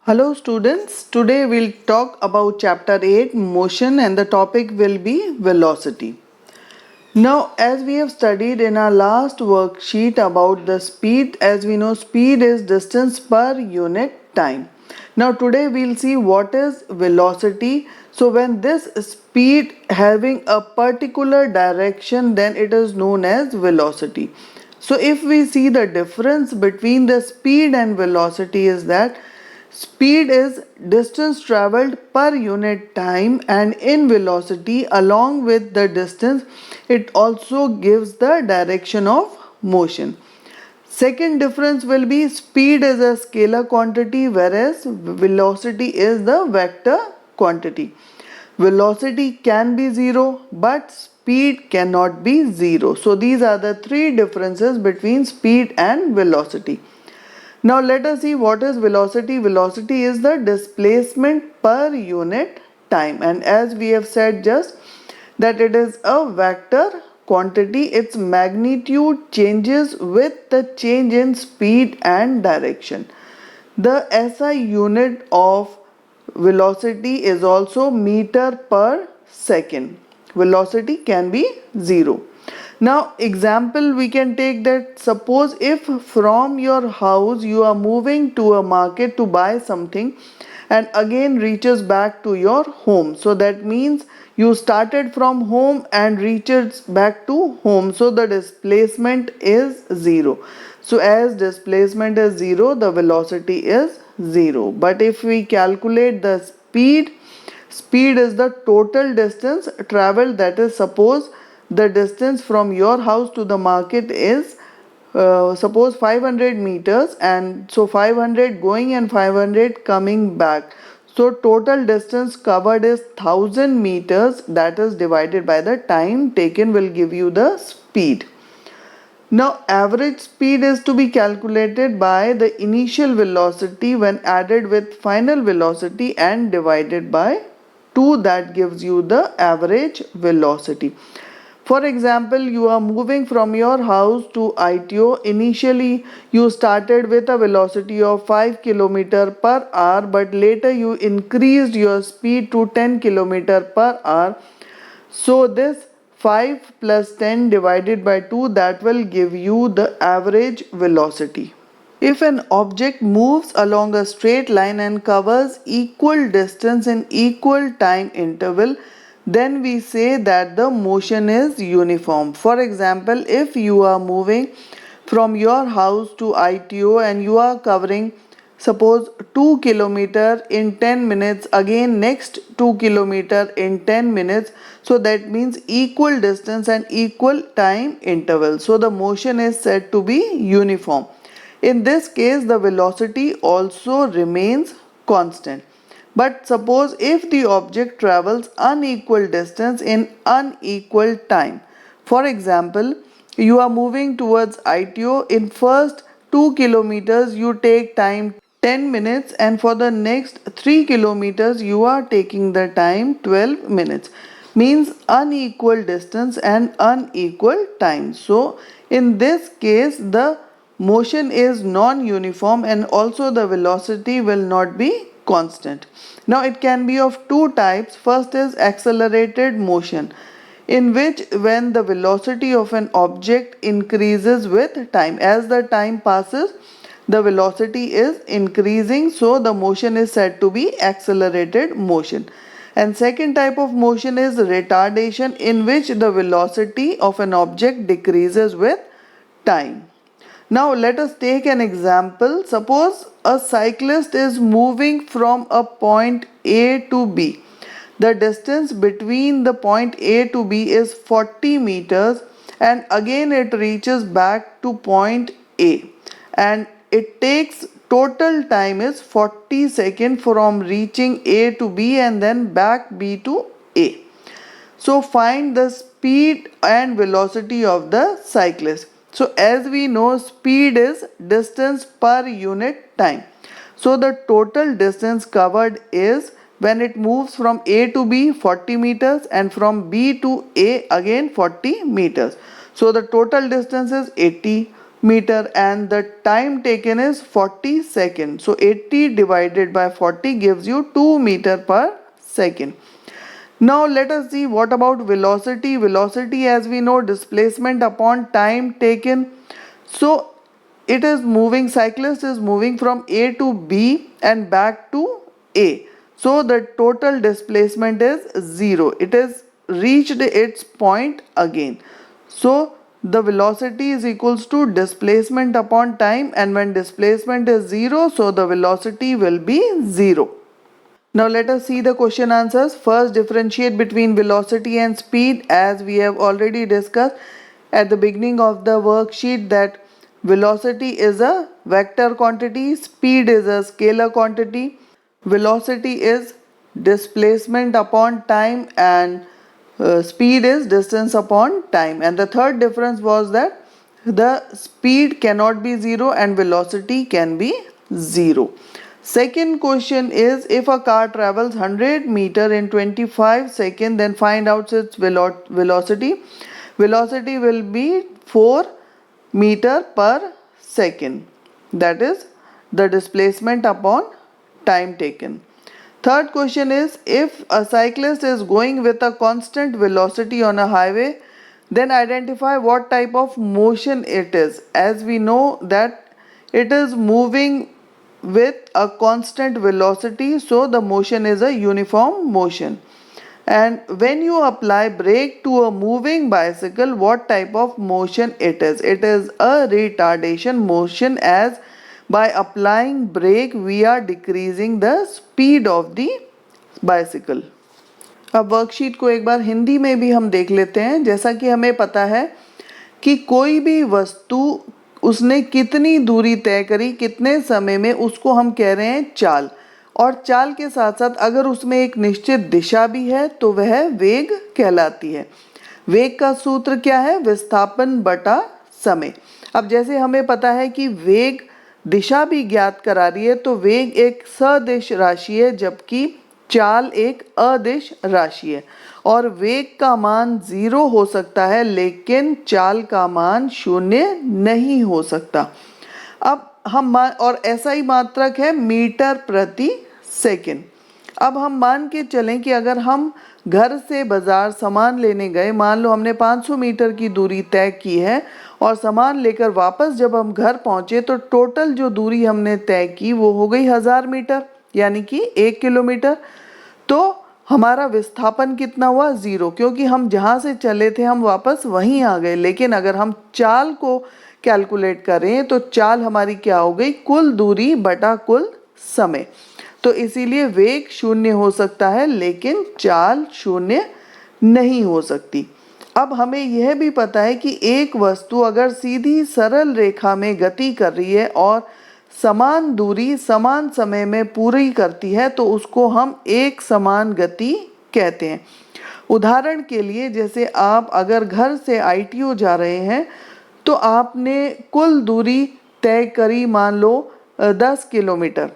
Hello students, today we'll talk about chapter 8 motion and the topic will be velocity. Now as we have studied in our last worksheet about the speed, as we know speed is distance per unit time. Now today we'll see what is velocity. So when this speed having a particular direction, then it is known as velocity. So if we see the difference between the speed and velocity is that speed is distance traveled per unit time, and in velocity along with the distance it also gives the direction of motion. Second difference will be speed is a scalar quantity whereas velocity is the vector quantity. Velocity can be zero but speed cannot be zero. So these are the three differences between speed and velocity. Now let us see what is velocity. Velocity is the displacement per unit time, and as we have said just that it is a vector quantity. Its magnitude changes with the change in speed and direction. The SI unit of velocity is also meter per second. Velocity can be zero. Now example we can take that suppose if from your house you are moving to a market to buy something and again reaches back to your home. So that means you started from home and reaches back to home. So the displacement is zero. So as displacement is zero, the velocity is zero. But if we calculate the speed, speed is the total distance traveled, that is suppose the distance from your house to the market is suppose 500 meters, and so 500 going and 500 coming back. So total distance covered is 1000 meters, that is divided by the time taken will give you the speed. Now average speed is to be calculated by the initial velocity when added with final velocity and divided by 2, that gives you the average velocity. For example, you are moving from your house to ITO. Initially you started with a velocity of 5 km per hour, but later you increased your speed to 10 km per hour. So this 5 plus 10 divided by 2, that will give you the average velocity. If an object moves along a straight line and covers equal distance in equal time interval, then we say that the motion is uniform. For example, if you are moving from your house to ITO and you are covering suppose 2 kilometer in 10 minutes, again next 2 kilometer in 10 minutes, so that means equal distance and equal time interval. So the motion is said to be uniform. In this case the velocity also remains constant. But suppose if the object travels unequal distance in unequal time. For example, you are moving towards ITO. In first 2 kilometers you take time 10 minutes, and for the next 3 kilometers you are taking the time 12 minutes. Means unequal distance and unequal time. So in this case the motion is non-uniform and also the velocity will not be constant. Now it can be of two types. First is accelerated motion, in which when the velocity of an object increases with time. As the time passes, the velocity is increasing, so the motion is said to be accelerated motion. And second type of motion is retardation, in which the velocity of an object decreases with time. Now let us take an example. Suppose a cyclist is moving from a point A to B. The distance between the point A to B is 40 meters, and again it reaches back to point A, and it takes total time is 40 seconds from reaching A to B and then back B to A. So find the speed and velocity of the cyclist. So as we know, speed is distance per unit time. So the total distance covered is, when it moves from A to B, 40 meters, and from B to A again 40 meters. So the total distance is 80. meter and the time taken is 40 seconds. So 80 divided by 40 gives you 2 meter per second. Now let us see what about velocity. Velocity, as we know, displacement upon time taken. So it is moving, cyclist is moving from A to B and back to A. So the total displacement is 0. It has reached its point again. So the velocity is equals to displacement upon time, and when displacement is 0, so the velocity will be 0. Now let us see the question answers. First, differentiate between velocity and speed, as we have already discussed at the beginning of the worksheet that velocity is a vector quantity, speed is a scalar quantity. Velocity is displacement upon time and speed is distance upon time. And the third difference was that the speed cannot be 0 and velocity can be 0. Second question is, if a car travels 100 meter in 25 seconds, then find out its velocity. Velocity will be 4 meter per second. That is the displacement upon time taken. Third question is, if a cyclist is going with a constant velocity on a highway, then identify what type of motion it is. As we know that it is moving with a constant velocity, so the motion is a uniform motion. And when you apply brake to a moving bicycle, what type of motion it is? It is a retardation motion, as by applying brake we are decreasing the speed of the bicycle. अब worksheet को एक बार हिंदी में भी हम देख लेते हैं. जैसा कि हमें पता है कि कोई भी वस्तु उसने कितनी दूरी तय करी कितने समय में, उसको हम कह रहे हैं चाल. और चाल के साथ साथ अगर उसमें एक निश्चित दिशा भी है तो वह वेग कहलाती है. वेग का सूत्र क्या है? विस्थापन बटा समय. अब जैसे हमें पता है कि वेग दिशा भी ज्ञात करा रही है, तो वेग एक सदिश राशि है जबकि चाल एक अदिश राशि है. और वेग का मान 0 हो सकता है लेकिन चाल का मान 0 नहीं हो सकता. अब हम और ऐसा ही मात्रक है मीटर प्रति सेकंड. अब हम मान के चलें कि अगर हम घर से बाज़ार सामान लेने गए, मान लो हमने 500 मीटर की दूरी तय की है और सामान लेकर वापस जब हम घर पहुँचे तो टोटल जो दूरी हमने तय की वो हो गई 1000 मीटर, यानी कि 1 किलोमीटर. तो हमारा विस्थापन कितना हुआ? 0, क्योंकि हम जहाँ से चले थे हम वापस वहीं आ गए. लेकिन अगर हम चाल को कैलकुलेट करें तो चाल हमारी क्या हो गई? कुल दूरी बटा कुल समय. तो इसीलिए वेग 0 हो सकता है लेकिन चाल 0 नहीं हो सकती. अब हमें यह भी पता है कि एक वस्तु अगर सीधी सरल रेखा में गति कर रही है और समान दूरी समान समय में पूरी करती है तो उसको हम एक समान गति कहते हैं. उदाहरण के लिए, जैसे आप अगर घर से ITO जा रहे हैं तो आपने कुल दूरी तय करी मान लो 10 किलोमीटर.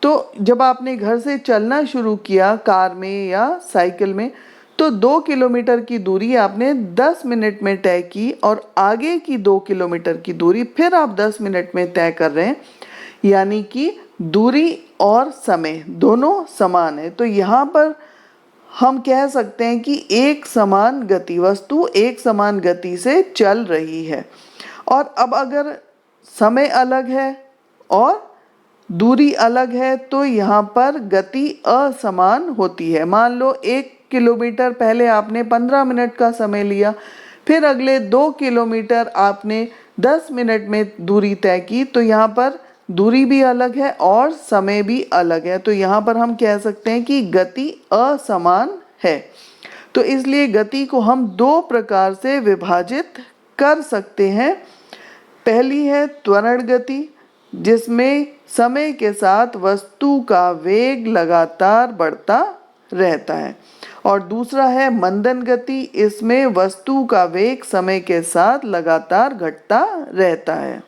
तो जब आपने घर से चलना शुरू किया कार में या साइकिल में तो 2 किलोमीटर की दूरी आपने 10 मिनट में तय की और आगे की 2 किलोमीटर की दूरी फिर आप 10 मिनट में तय कर रहे हैं, यानी कि दूरी और समय दोनों समान है. तो यहाँ पर हम कह सकते हैं कि एक समान गति, वस्तु एक समान गति से चल रही है. और अब अगर समय अलग है और दूरी अलग है तो यहाँ पर गति असमान होती है. मान लो 1 किलोमीटर पहले आपने 15 मिनट का समय लिया, फिर अगले 2 किलोमीटर आपने 10 मिनट में दूरी तय की, तो यहाँ पर दूरी भी अलग है और समय भी अलग है. तो यहाँ पर हम कह सकते हैं कि गति असमान है. तो इसलिए गति को हम 2 प्रकार से विभाजित कर सकते हैं. पहली है त्वरण गति, जिसमें समय के साथ वस्तु का वेग लगातार बढ़ता रहता है. और दूसरा है मंदन गति, इसमें वस्तु का वेग समय के साथ लगातार घटता रहता है.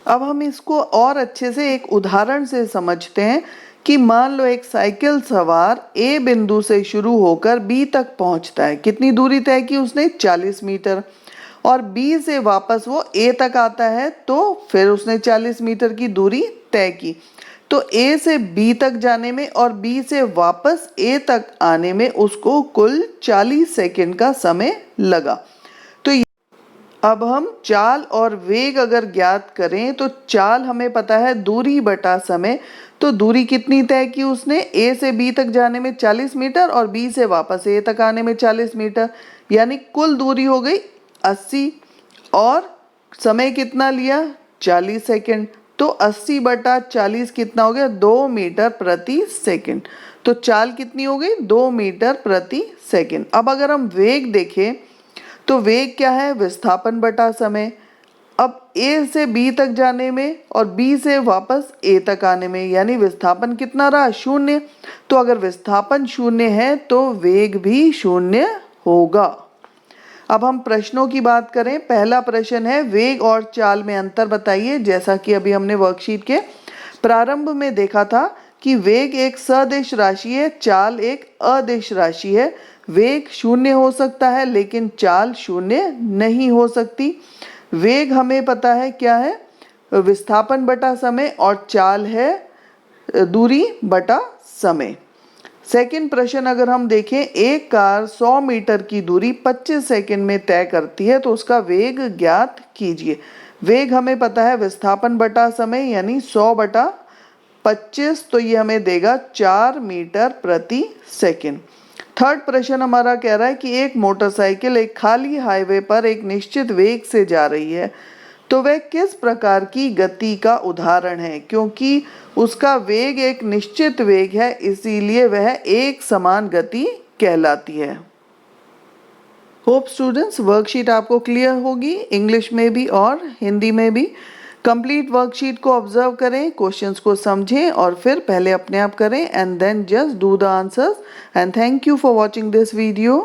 अब हम इसको और अच्छे से एक उदाहरण से समझते हैं कि मान लो एक साइकिल सवार A बिंदु से शुरू होकर B तक पहुंचता है. कितनी दूरी तय की उसने? 40 मीटर. और B से वापस वो A तक आता है, तो फिर उसने 40 मीटर की दूरी तय की। तो A से B तक जाने में और B से वापस A तक आने में उसको कुल 40 सेकंड का समय लगा। तो अब हम चाल और वेग अगर ज्ञात करें तो चाल हमें पता है दूरी बटा समय। तो दूरी कितनी तय की उसने? A से B तक जाने में 40 मीटर और B से वापस A तक आने में 40 मीटर, यानी कुल दूरी हो गई 80। और समय कितना लिया? 40 सेकंड। तो 80 बटा 40 कितना हो गया? 2 मीटर प्रति सेकंड। तो चाल कितनी हो गई? 2 मीटर प्रति सेकंड। अब अगर हम वेग देखें तो वेग क्या है? विस्थापन बटा समय। अब A से B तक जाने में और B से वापस A तक आने में, यानी विस्थापन कितना रहा? 0। तो अगर विस्थापन 0 है तो वेग भी 0 होगा। अब हम प्रश्नों की बात करें। पहला प्रश्न है वेग और चाल में अंतर बताइए। जैसा कि अभी हमने वर्कशीट के प्रारंभ में देखा था कि वेग एक सदिश राशि है, चाल एक अदिश राशि है। वेग 0 हो सकता है लेकिन चाल 0 नहीं हो सकती। वेग हमें पता है क्या है? विस्थापन बटा समय, और चाल है दूरी बटा समय। सेकंड प्रश्न अगर हम देखें, एक कार 100 मीटर की दूरी 25 सेकंड में तय करती है, तो उसका वेग ज्ञात कीजिए। वेग हमें पता है विस्थापन बटा समय, यानी 100 बटा 25, तो ये हमें देगा 4 मीटर प्रति सेकंड। थर्ड प्रश्न हमारा कह रहा है कि एक मोटरसाइकिल एक खाली हाईवे पर एक निश्चित वेग से जा रही है, तो वह किस प्रकार की गति का उदाहरण है? क्योंकि उसका वेग एक निश्चित वेग है, इसीलिए वह एक समान गति कहलाती है। होप स्टूडेंट्स वर्कशीट आपको क्लियर होगी, इंग्लिश में भी और हिंदी में भी। कंप्लीट वर्कशीट को ऑब्जर्व करें, क्वेश्चंस को समझें और फिर पहले अपने आप करें, and then just do the answers. And thank you for watching this video.